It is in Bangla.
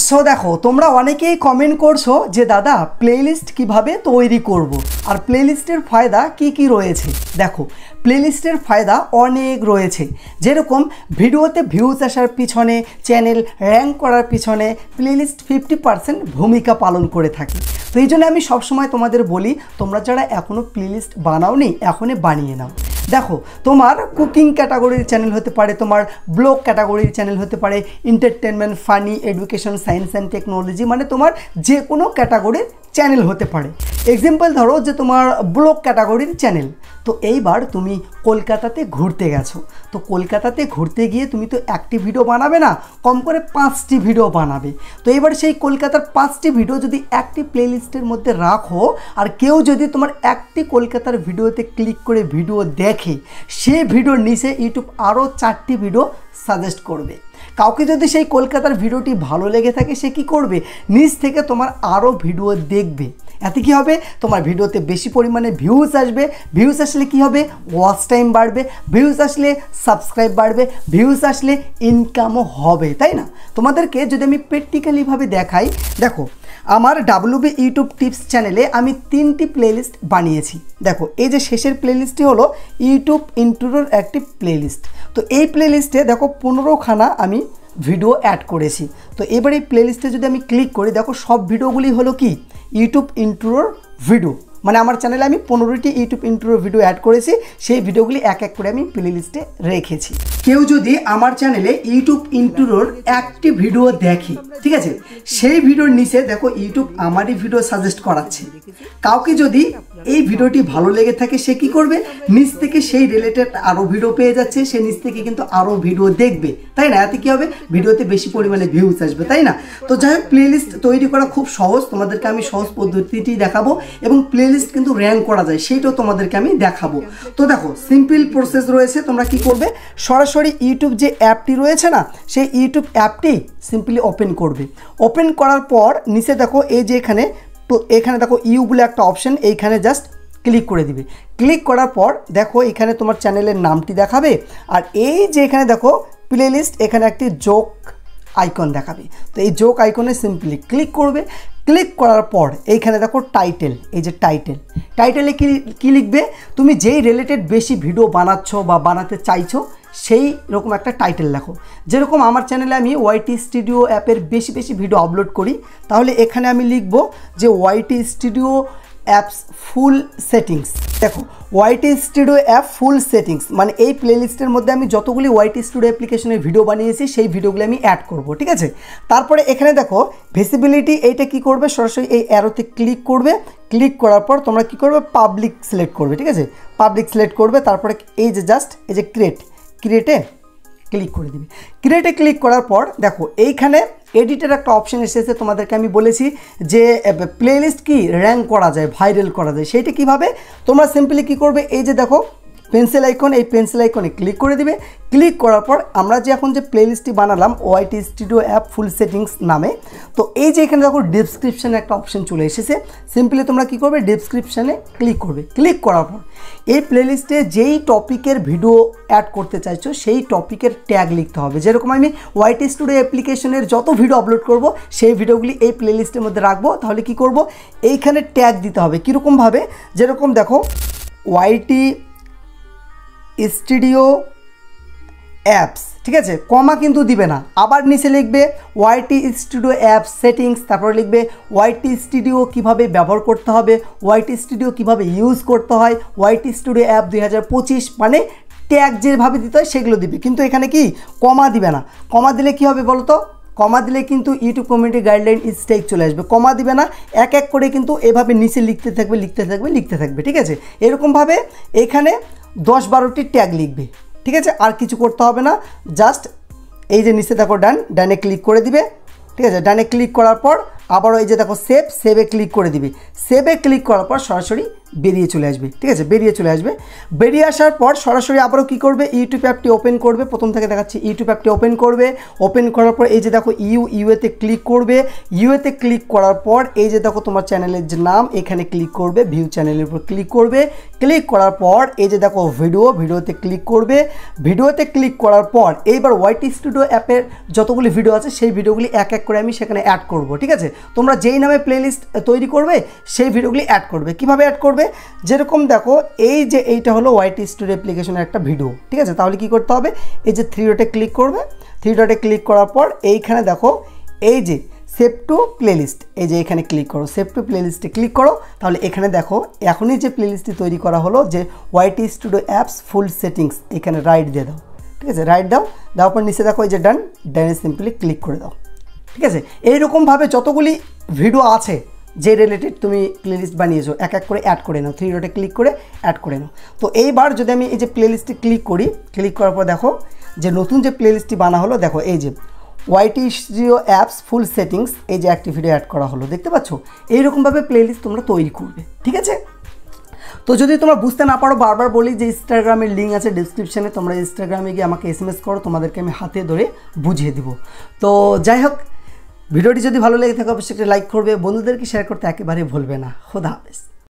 সো দেখো তোমরা অনেকেই কমেন্ট করছো যে দাদা প্লেলিস্ট কিভাবে তৈরি করব আর প্লেলিস্টের ফায়দা কি কি রয়েছে। দেখো প্লেলিস্টের ফায়দা অনেক রয়েছে, যেরকম ভিডিওতে ভিউজ আসার পিছনে, চ্যানেল র্যাঙ্ক করার পিছনে প্লেলিস্ট 50% ভূমিকা পালন করে থাকে। তো এই জন্য আমি সবসময় তোমাদের বলি, তোমরা যারা এখনও প্লেলিস্ট বানাওনি এখনই বানিয়ে নাও। দেখো তোমার কুকিং ক্যাটাগরির চ্যানেল হতে পারে, তোমার ব্লগ ক্যাটাগরির চ্যানেল হতে পারে, entertainment, funny, education, science and technology, মানে তোমার যে কোনো ক্যাটাগরির চ্যানেল হতে পারে। এক্সাম্পল ধরো যে তোমার ব্লগ ক্যাটাগরির চ্যানেল, তো এইবার তুমি কলকাতাতে ঘুরতে গেছো, তো কলকাতাতে ঘুরতে গিয়ে তুমি তো একটি ভিডিও বানাবে না, কম করে 5টি ভিডিও বানাবে। তো এবার সেই কলকাতার 5টি ভিডিও যদি একটি প্লেলিস্টের মধ্যে রাখো, আর কেউ যদি তোমার একটি কলকাতার ভিডিওতে ক্লিক করে ভিডিও দেখে, সে ভিডিওর নিচে ইউটিউব আরও 4টি ভিডিও সাজেস্ট করবে। কাউকে যদি সেই কলকাতার ভিডিওটি ভালো লেগে থাকে, সে কি করবে, নিচ থেকে তোমার আরও ভিডিও দেখবে। এতে কী হবে, তোমার ভিডিওতে বেশি পরিমাণে ভিউজ আসবে, ভিউজ আসলে কি হবে, ওয়াচ টাইম বাড়বে, ভিউজ আসলে সাবস্ক্রাইব বাড়বে, ভিউজ আসলে ইনকামও হবে, তাই না? তোমাদেরকে যদি আমি প্র্যাকটিক্যালিভাবে দেখাই, দেখো আমার WB ইউটিউব টিপস চ্যানেলে আমি 3টি প্লেলিস্ট বানিয়েছি। দেখো এই যে শেষের প্লেলিস্টটি হলো ইউটিউব ইন্ট্রোর একটি প্লেলিস্ট। তো এই প্লেলিস্টে দেখো 15খানা আমি ভিডিও অ্যাড করেছি। তো এবার এই প্লেলিস্টে যদি আমি ক্লিক করি, দেখো সব ভিডিওগুলি হলো কি ইউটিউব ইন্ট্রোর ভিডিও, মানে আমার চ্যানেলে আমি 15টি ইউটিউব ইন্ট্রোর ভিডিও অ্যাড করেছি, সেই ভিডিওগুলি এক এক করে আমি প্লেলিস্টে রেখেছি। কেউ যদি আমার চ্যানেলে ইউটিউব ইন্ট্রোর একটি ভিডিও দেখে, ঠিক আছে, সেই ভিডিওর নিচে দেখো ইউটিউব আমারই ভিডিও সাজেস্ট করাচ্ছে। কাউকে যদি এই ভিডিওটি ভালো লেগে থাকে, সে কি করবে, নিচ থেকে সেই রিলেটেড আরও ভিডিও পেয়ে যাচ্ছে, সে নিচ থেকে কিন্তু আরও ভিডিও দেখবে, তাই না? এতে কী হবে, ভিডিওতে বেশি পরিমাণে ভিউজ আসবে, তাই না? তো যাই হোক, প্লেলিস্ট তৈরি করা খুব সহজ, তোমাদেরকে আমি সহজ পদ্ধতিটি দেখাবো, এবং প্লেলিস্ট কিন্তু র্যাঙ্ক করা যায় সেটাও তোমাদেরকে আমি দেখাবো। তো দেখো সিম্পল প্রসেস রয়েছে, তোমরা কি করবে, সরাসরি ইউটিউব যে অ্যাপটি রয়েছে না, সেই ইউটিউব অ্যাপটি সিম্পলি ওপেন করবে। ওপেন করার পর নিচে দেখো এই যে এখানে দেখো ইউ বলে একটা অপশন, এইখানে জাস্ট ক্লিক করে দিবে। ক্লিক করার পর দেখো এখানে তোমার চ্যানেলের নামটি দেখাবে, আর এই যে এখানে দেখো প্লেলিস্ট, এখানে একটি যোগ আইকন দেখাবে। তো এই যোগ আইকনে সিম্পলি ক্লিক করবে। ক্লিক করার পর এইখানে দেখো টাইটেল, এই যে টাইটেলে কি লিখবে, তুমি যেই রিলেটেড বেশি ভিডিও বানাচ্ছ বা বানাতে চাইছো সেই রকম একটা টাইটেল লেখো। যেরকম আমার চ্যানেলে আমি ওয়াইটি স্টুডিও অ্যাপের বেশি ভিডিও আপলোড করি, তাহলে এখানে আমি লিখব যে ওয়াইটি স্টুডিও অ্যাপস ফুল সেটিংস। দেখো ওয়াইটি স্টুডিও অ্যাপ ফুল সেটিংস, মানে এই প্লেলিস্টের মধ্যে আমি যতগুলি ওয়াইটি স্টুডিও অ্যাপ্লিকেশনের ভিডিও বানিয়েছি সেই ভিডিওগুলি আমি অ্যাড করব, ঠিক আছে? তারপরে এখানে দেখো ভিজিবিলিটি, এইটা কি করবে, সরাসরি এই অ্যারোতে ক্লিক করবে। ক্লিক করার পর তোমরা কি করবে, পাবলিক সিলেক্ট করবে, ঠিক আছে? পাবলিক সিলেক্ট করবে, তারপরে এই যে জাস্ট এই যে ক্রিয়েটে ক্লিক করে দিবে। ক্রিয়েটে ক্লিক করার পর দেখো এইখানে এডিটের একটা অপশন এসেছে। তোমাদেরকে আমি বলেছি যে প্লেলিস্ট কি র্যাঙ্ক করা যায়, ভাইরাল করা যায়, সেইটা কিভাবে, তোমরা সিম্পলি কি করবে, এই যে দেখো পেন্সিল আইকন, এই পেন্সিল আইকনে ক্লিক করে দিবে। ক্লিক করার পর আমরা যে এখন যে প্লেলিস্টটি বানালাম ওয়াইটি স্টুডিও অ্যাপ ফুল সেটিংস নামে, তো এই যে এখানে দেখো ডেসক্রিপশানে একটা অপশন চলে এসেছে। সিম্পলি তোমরা কি করবে, ডেসক্রিপশানে ক্লিক করবে। ক্লিক করার পর এই প্লেলিস্টে যেই টপিকের ভিডিও অ্যাড করতে চাইছো সেই টপিকের ট্যাগ লিখতে হবে। যেরকম আমি ওয়াইটি স্টুডিও অ্যাপ্লিকেশনের যত ভিডিও আপলোড করব সেই ভিডিওগুলি এই প্লেলিস্টের মধ্যে রাখবো। তাহলে কি করব, এইখানে ট্যাগ দিতে হবে। কীরকমভাবে, যেরকম দেখো ওয়াইটি স্টুডিও অ্যাপস, ঠিক আছে, কমা কিন্তু দিবে না, আবার নিচে লিখবে ওয়াইটি স্টুডিও অ্যাপস সেটিংস, তারপরে লিখবে ওয়াইটি স্টুডিও কিভাবে ব্যবহার করতে হবে, ওয়াইটি স্টুডিও কিভাবে ইউজ করতে হয়, ওয়াইটি স্টুডিও অ্যাপ 2025, মানে ট্যাগ যেভাবে দিতে হয় সেগুলো দিবে, কিন্তু এখানে কি কমা দিবে না। কমা দিলে কি হবে বলো তো, কমা দিলে কিন্তু ইউটিউব কমিউনিটি গাইডলাইন স্ট্রাইক চলে আসবে। কমা দিবে না, এক এক করে কিন্তু এভাবে নিচে লিখতে থাকবে, ঠিক আছে? এরকমভাবে এখানে 10-12টি ট্যাগ লিখবে, ঠিক আছে? আর কিছু করতে হবে না, জাস্ট এই যে নিচে দেখো ডানে ক্লিক করে দিবে, ঠিক আছে? ডানে ক্লিক করার পর আবারও এই যে দেখো সেভে ক্লিক করে দিবে। সেভে ক্লিক করার পর সরাসরি বেরিয়ে চলে আসবে, ঠিক আছে, বেরিয়ে চলে আসবে। বেরিয়ে আসার পর সরাসরি আবারও কী করবে, ইউটিউব অ্যাপটি ওপেন করবে। প্রথম থেকে দেখাচ্ছি, ইউটিউব অ্যাপটি ওপেন করবে। ওপেন করার পর এই যে দেখো ইউএতে ক্লিক করবে। ইউএতে ক্লিক করার পর এই যে দেখো তোমার চ্যানেলের যে নাম, এখানে ক্লিক করবে, ভিউ চ্যানেলের উপর ক্লিক করবে। ক্লিক করার পর এই যে দেখো ভিডিওতে ক্লিক করবে। ভিডিওতে ক্লিক করার পর এইবার ওয়াইটি স্টুডিও অ্যাপের যতগুলি ভিডিও আছে সেই ভিডিওগুলি এক এক করে আমি সেখানে অ্যাড করব, ঠিক আছে। তোমরা যেই নামে প্লেলিস্ট তৈরি করবে সেই ভিডিওগুলি অ্যাড করবে। কিভাবে অ্যাড করবে, যেরকম দেখো এই যে এইটা হলো ওয়াইটি স্টুডিও অ্যাপ্লিকেশনের একটা ভিডিও, ঠিক আছে। তাহলে কি করতে হবে, এই যে 3 ডটে ক্লিক করবে। 3 ডটে ক্লিক করার পর এইখানে দেখো এই যে সেভ টু প্লেলিস্ট, এই যে এখানে ক্লিক করো, সেভ টু প্লেলিস্টে ক্লিক করো। তাহলে এখানে দেখো এখনই যে প্লেলিস্টটি তৈরি করা হলো যে ওয়াইটি স্টুডিও অ্যাপস ফুল সেটিংস, এখানে রাইট দিয়ে দাও, ঠিক আছে। রাইট দাও, দেওয়ার পর নিচে দেখো এই যে ডানে সিম্পলি ক্লিক করে দাও, ঠিক আছে। এইরকমভাবে যতগুলি ভিডিও আছে যে রিলেটেড তুমি প্লেলিস্ট বানিয়েছো এক এক করে অ্যাড করে নাও। 3 ডটে ক্লিক করে অ্যাড করে নাও। তো এইবার যদি আমি এই যে প্লেলিস্টে ক্লিক করি, ক্লিক করার পর দেখো যে নতুন যে প্লেলিস্টটি বানা হলো, দেখো এই যে ওয়াইটি স্টুডিও অ্যাপস ফুল সেটিংস, এই যে একটি ভিডিও অ্যাড করা হলো, দেখতে পাচ্ছ। এইরকমভাবে প্লেলিস্ট তোমরা তৈরি করবে, ঠিক আছে। তো যদি তোমরা বুঝতে না পারো, বারবার বলি যে ইনস্টাগ্রামের লিঙ্ক আছে ডিসক্রিপশানে, তোমরা ইনস্টাগ্রামে গিয়ে আমাকে SMS করো, তোমাদেরকে আমি হাতে ধরে বুঝিয়ে দিব। তো যাই হোক, ভিডিওটি যদি ভালো লেগে থাকে অবশ্যই একটা লাইক করবে, বন্ধুদেরকে শেয়ার করতে একেবারে ভুলবে না। খোদা হাফেজ।